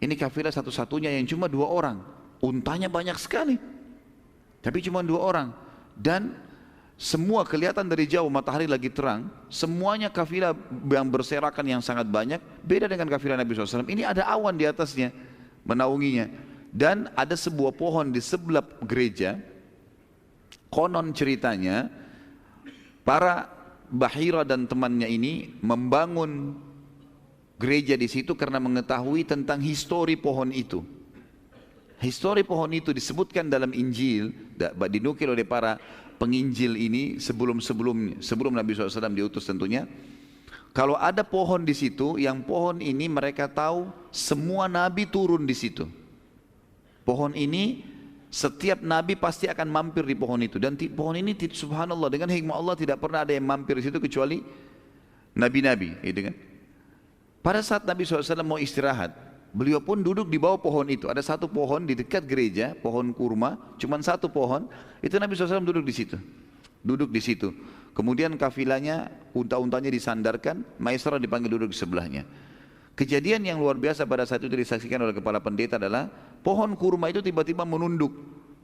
Ini kafilah satu-satunya yang cuma 2 orang. Untanya banyak sekali, tapi cuma 2 orang. Dan semua kelihatan dari jauh, matahari lagi terang. Semuanya kafilah yang berserakan yang sangat banyak. Beda dengan kafilah Nabi SAW. Ini ada awan di atasnya, menaunginya. Dan ada sebuah pohon di sebelah gereja. Konon ceritanya, para Bahira dan temannya ini membangun gereja di situ karena mengetahui tentang histori pohon itu. Histori pohon itu disebutkan dalam Injil, dinukil oleh para penginjil ini sebelum Nabi SAW diutus tentunya. Kalau ada pohon di situ, yang pohon ini mereka tahu semua nabi turun di situ. Pohon ini setiap nabi pasti akan mampir di pohon itu, dan pohon ini subhanallah dengan hikmah Allah tidak pernah ada yang mampir di situ kecuali nabi-nabi, gitu kan. Pada saat Nabi SAW mau istirahat, beliau pun duduk di bawah pohon itu. Ada satu pohon di dekat gereja, pohon kurma, cuma satu pohon. Itu Nabi SAW duduk di situ. Duduk di situ. Kemudian kafilahnya, unta-untanya disandarkan, Maisarah dipanggil duduk di sebelahnya. Kejadian yang luar biasa pada saat itu disaksikan oleh kepala pendeta adalah pohon kurma itu tiba-tiba menunduk,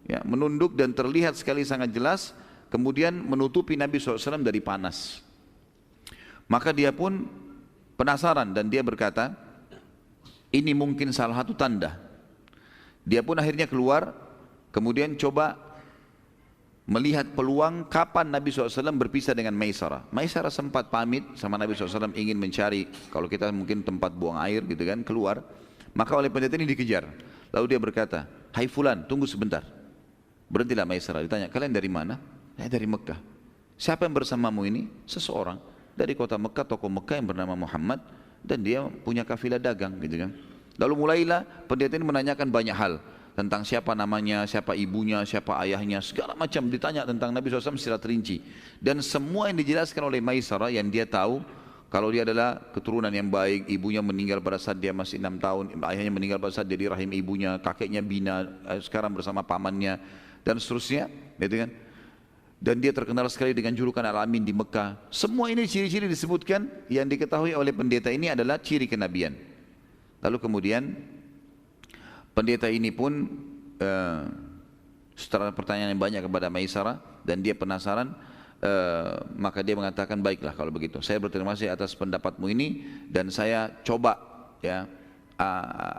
ya, menunduk dan terlihat sekali sangat jelas. Kemudian menutupi Nabi SAW dari panas. Maka dia pun penasaran dan dia berkata, ini mungkin salah satu tanda. Dia pun akhirnya keluar, kemudian coba melihat peluang kapan Nabi SAW berpisah dengan Maisarah. Maisarah sempat pamit sama Nabi SAW ingin mencari, kalau kita mungkin tempat buang air gitu kan, keluar. Maka oleh pendeta ini dikejar. Lalu dia berkata, hai fulan, tunggu sebentar. Berhentilah Maisarah, ditanya, kalian dari mana? Saya dari Mekah. Siapa yang bersamamu ini? Seseorang dari kota Mekah, tokoh Mekah yang bernama Muhammad, dan dia punya kafilah dagang gitu kan. Lalu mulailah pendeta ini menanyakan banyak hal tentang siapa namanya, siapa ibunya, siapa ayahnya, segala macam ditanya tentang Nabi SAW secara terinci. Dan semua yang dijelaskan oleh Maisarah yang dia tahu, kalau dia adalah keturunan yang baik, ibunya meninggal pada saat dia masih 6 tahun, ayahnya meninggal pada saat dia di rahim ibunya, kakeknya bina, sekarang bersama pamannya, dan seterusnya, gitu kan. Dan dia terkenal sekali dengan julukan Al-Amin di Mekah. Semua ini ciri-ciri disebutkan yang diketahui oleh pendeta ini adalah ciri kenabian. Lalu kemudian pendeta ini pun setelah pertanyaan yang banyak kepada Maisarah dan dia penasaran, maka dia mengatakan, baiklah kalau begitu, saya berterima kasih atas pendapatmu ini dan saya coba ya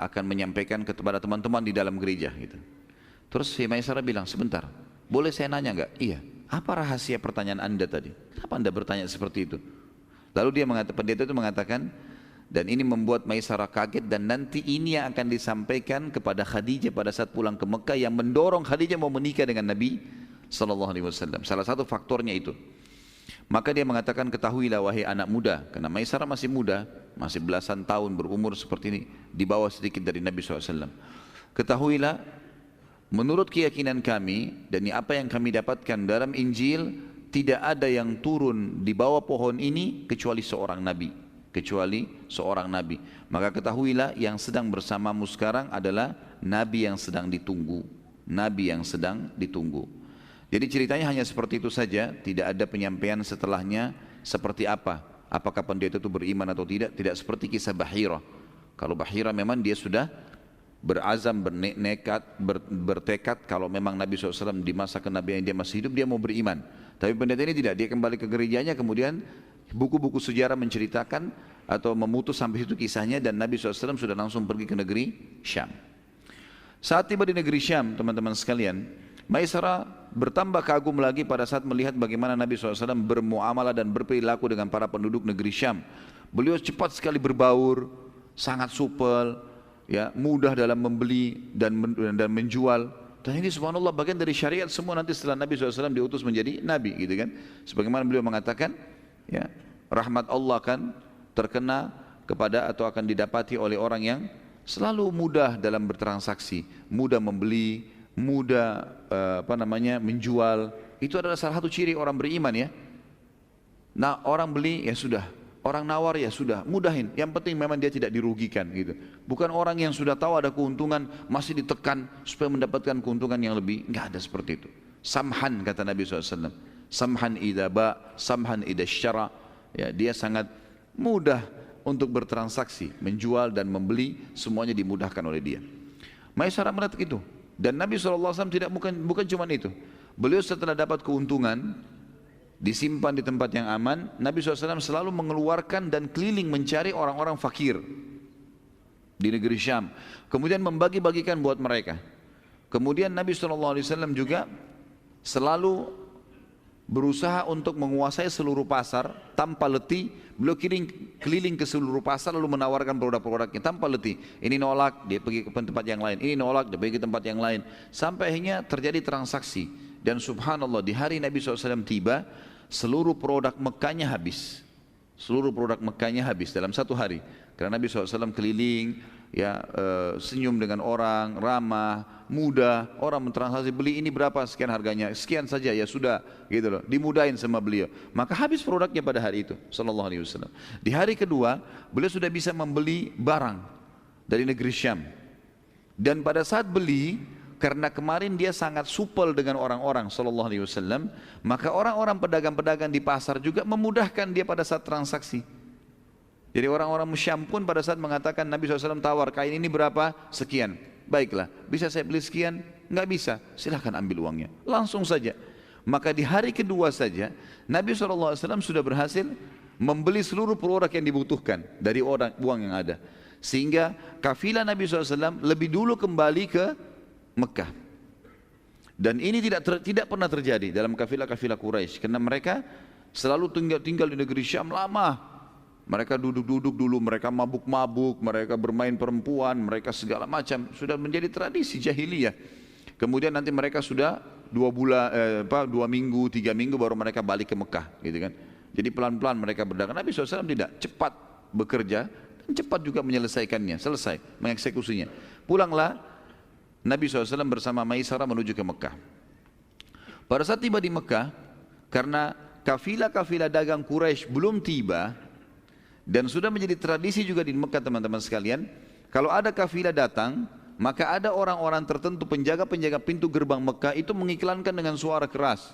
akan menyampaikan kepada teman-teman di dalam gereja gitu. Terus si Maisarah bilang, sebentar, boleh saya nanya enggak? Iya. Apa rahasia pertanyaan Anda tadi? Kenapa Anda bertanya seperti itu? Lalu dia mengatakan, pendeta itu mengatakan, dan ini membuat Maisarah kaget, dan nanti ini yang akan disampaikan kepada Khadijah pada saat pulang ke Mekah yang mendorong Khadijah mau menikah dengan Nabi SAW. Salah satu faktornya itu. Maka dia mengatakan, ketahuilah wahai anak muda, karena Maisarah masih muda, masih belasan tahun berumur seperti ini, di bawah sedikit dari Nabi SAW. Ketahuilah, menurut keyakinan kami dan apa yang kami dapatkan dalam Injil, tidak ada yang turun di bawah pohon ini kecuali seorang nabi, Maka ketahuilah yang sedang bersamamu sekarang adalah nabi yang sedang ditunggu. Jadi ceritanya hanya seperti itu saja, tidak ada penyampaian setelahnya seperti apa. Apakah pendeta itu beriman atau tidak? Tidak seperti kisah Bahira. Kalau Bahira memang dia sudah berazam, bertekad kalau memang Nabi SAW di masa kenabian dia masih hidup, dia mau beriman. Tapi pendeta ini tidak, dia kembali ke gerejanya, kemudian buku-buku sejarah menceritakan atau memutus sampai situ kisahnya, dan Nabi SAW sudah langsung pergi ke negeri Syam. Saat tiba di negeri Syam, teman-teman sekalian, Maisarah bertambah kagum lagi pada saat melihat bagaimana Nabi SAW bermuamalah dan berperilaku dengan para penduduk negeri Syam. Beliau cepat sekali berbaur, sangat supel, ya, mudah dalam membeli dan menjual. Dan ini subhanallah bagian dari syariat semua nanti setelah Nabi SAW diutus menjadi Nabi gitu kan. Sebagaimana beliau mengatakan, ya, rahmat Allah kan terkena kepada atau akan didapati oleh orang yang selalu mudah dalam bertransaksi, mudah membeli, mudah menjual. Itu adalah salah satu ciri orang beriman ya. Nah, orang beli ya sudah, orang nawar ya sudah, mudahin. Yang penting memang dia tidak dirugikan gitu. Bukan orang yang sudah tahu ada keuntungan masih ditekan supaya mendapatkan keuntungan yang lebih. Enggak ada seperti itu. Samhan kata Nabi SAW. Samhan idza ba, samhan idza syara. Ya, dia sangat mudah untuk bertransaksi, menjual dan membeli, semuanya dimudahkan oleh dia. Maisarah melihat itu. Dan Nabi SAW bukan cuma itu. Beliau setelah dapat keuntungan, disimpan di tempat yang aman, Nabi SAW selalu mengeluarkan dan keliling mencari orang-orang fakir di negeri Syam. Kemudian membagi-bagikan buat mereka. Kemudian Nabi SAW juga selalu berusaha untuk menguasai seluruh pasar tanpa letih. Beliau keliling ke seluruh pasar lalu menawarkan produk-produknya tanpa letih. Ini nolak, dia pergi ke tempat yang lain. Ini nolak, dia pergi ke tempat yang lain. Sampai akhirnya terjadi transaksi. Dan subhanallah, di hari Nabi SAW tiba, seluruh produk Mekkahnya habis. Seluruh produk Mekkahnya habis dalam satu hari. Karena Nabi SAW keliling, ya, senyum dengan orang, ramah, mudah. Orang mentransaksi, beli ini berapa, sekian harganya, sekian saja, ya sudah, gitu loh. Dimudahin sama beliau. Maka habis produknya pada hari itu, sallallahu alaihi wasallam. Di hari kedua, beliau sudah bisa membeli barang dari negeri Syam. Dan pada saat beli, karena kemarin dia sangat supel dengan orang-orang sallallahu alaihi wasallam, maka orang-orang pedagang-pedagang di pasar juga memudahkan dia pada saat transaksi. Jadi orang-orang Syam pun pada saat mengatakan Nabi SAW tawar, kain ini berapa? Sekian. Baiklah, bisa saya beli sekian? Enggak bisa, silahkan ambil uangnya. Langsung saja. Maka di hari kedua saja Nabi SAW sudah berhasil membeli seluruh produk yang dibutuhkan dari uang yang ada. Sehingga kafilah Nabi SAW lebih dulu kembali ke Mekah. Dan ini tidak pernah terjadi dalam kafilah-kafilah Quraisy, karena mereka selalu tinggal di negeri Syam lama. Mereka duduk-duduk dulu, mereka mabuk-mabuk, mereka bermain perempuan, mereka segala macam, sudah menjadi tradisi jahiliyah. Kemudian nanti mereka sudah 2 minggu, 3 minggu baru mereka balik ke Mekah, gitu kan. Jadi pelan-pelan mereka berdagang. Nabi SAW tidak, cepat bekerja dan cepat juga menyelesaikannya, selesai mengeksekusinya. Pulanglah Nabi SAW bersama Maisarah menuju ke Mekah. Pada saat tiba di Mekah, karena kafilah-kafilah dagang Quraisy belum tiba, dan sudah menjadi tradisi juga di Mekah teman-teman sekalian, kalau ada kafilah datang, maka ada orang-orang tertentu, penjaga-penjaga pintu gerbang Mekah itu mengiklankan dengan suara keras,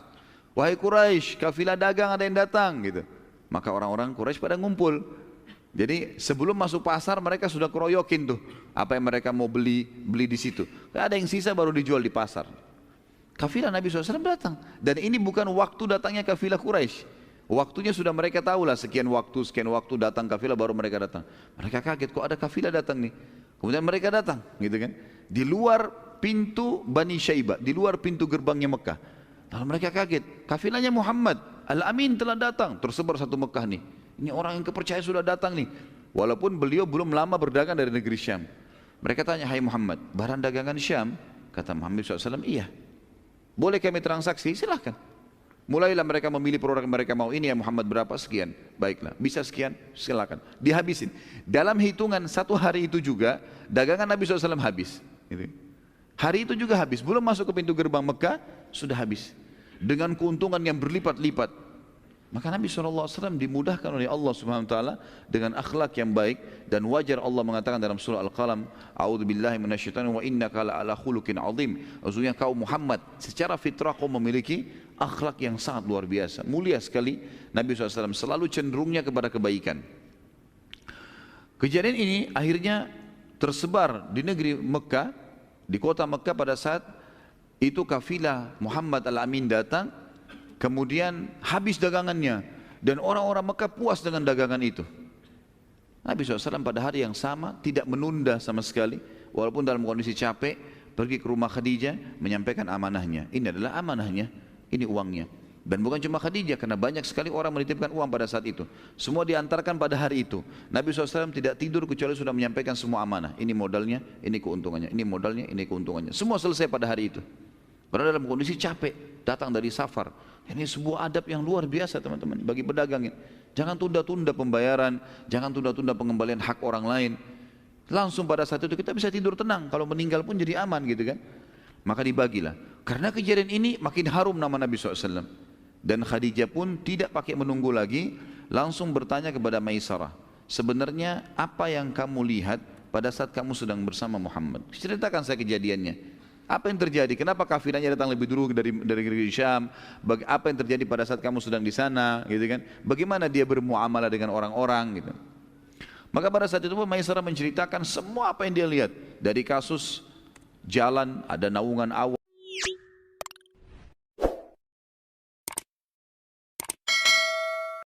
wahai Quraisy, kafilah dagang ada yang datang, gitu. Maka orang-orang Quraisy pada ngumpul. Jadi sebelum masuk pasar mereka sudah keroyokin tuh apa yang mereka mau beli di situ. Ada yang sisa baru dijual di pasar. Kafilah Nabi SAW datang, dan ini bukan waktu datangnya kafilah Quraisy. Waktunya sudah mereka tahu lah, sekian waktu datang kafilah, baru mereka datang. Mereka kaget, kok ada kafilah datang nih. Kemudian mereka datang, gitu kan. Di luar pintu Bani Syaibah, di luar pintu gerbangnya Mekah. Lalu mereka kaget, kafilahnya Muhammad Al-Amin telah datang, tersebar satu Mekah nih. Ini orang yang kepercayaan sudah datang nih. Walaupun beliau belum lama berdagang dari negeri Syam. Mereka tanya, hai Muhammad, barang dagangan Syam? Kata Muhammad SAW, iya. Boleh kami transaksi? Silahkan. Mulailah mereka memilih produk yang mereka mau. Ini ya Muhammad berapa? Sekian. Baiklah, bisa sekian? Silakan. Dihabisin. Dalam hitungan satu hari itu juga, dagangan Nabi SAW habis. Hari itu juga habis. Belum masuk ke pintu gerbang Mekah, sudah habis. Dengan keuntungan yang berlipat-lipat. Maka Nabi SAW dimudahkan oleh Allah Subhanahu Wa Taala dengan akhlak yang baik, dan wajar Allah mengatakan dalam surah Al-Qalam, A'udzubillahi minasyaitonir wa innaka la'ala khuluqin 'azim. Maksudnya kau Muhammad secara fitrah kau memiliki akhlak yang sangat luar biasa, mulia sekali. Nabi SAW selalu cenderungnya kepada kebaikan. Kejadian ini akhirnya tersebar di negeri Mekah, di kota Mekah. Pada saat itu kafilah Muhammad Al-Amin datang, kemudian habis dagangannya, dan orang-orang Mekah puas dengan dagangan itu. Nabi SAW pada hari yang sama tidak menunda sama sekali, walaupun dalam kondisi capek, pergi ke rumah Khadijah menyampaikan amanahnya. Ini adalah amanahnya, ini uangnya. Dan bukan cuma Khadijah, karena banyak sekali orang menitipkan uang pada saat itu. Semua diantarkan pada hari itu. Nabi SAW tidak tidur kecuali sudah menyampaikan semua amanah. Ini modalnya, ini keuntungannya, ini modalnya, ini keuntungannya. Semua selesai pada hari itu. Karena dalam kondisi capek, datang dari safar. Ini sebuah adab yang luar biasa teman-teman bagi pedagang. Jangan tunda-tunda pembayaran, jangan tunda-tunda pengembalian hak orang lain. Langsung pada saat itu kita bisa tidur tenang, kalau meninggal pun jadi aman, gitu kan. Maka dibagilah. Karena kejadian ini makin harum nama Nabi SAW. Dan Khadijah pun tidak pakai menunggu lagi, langsung bertanya kepada Maisarah, sebenarnya apa yang kamu lihat pada saat kamu sedang bersama Muhammad? Ceritakan saya kejadiannya. Apa yang terjadi? Kenapa kafilahnya datang lebih dulu dari negeri Syam? Apa yang terjadi pada saat kamu sedang di sana, gitu kan? Bagaimana dia bermuamalah dengan orang-orang, gitu? Maka pada saat itu pun Maisarah menceritakan semua apa yang dia lihat. Dari kasus jalan, ada naungan awan,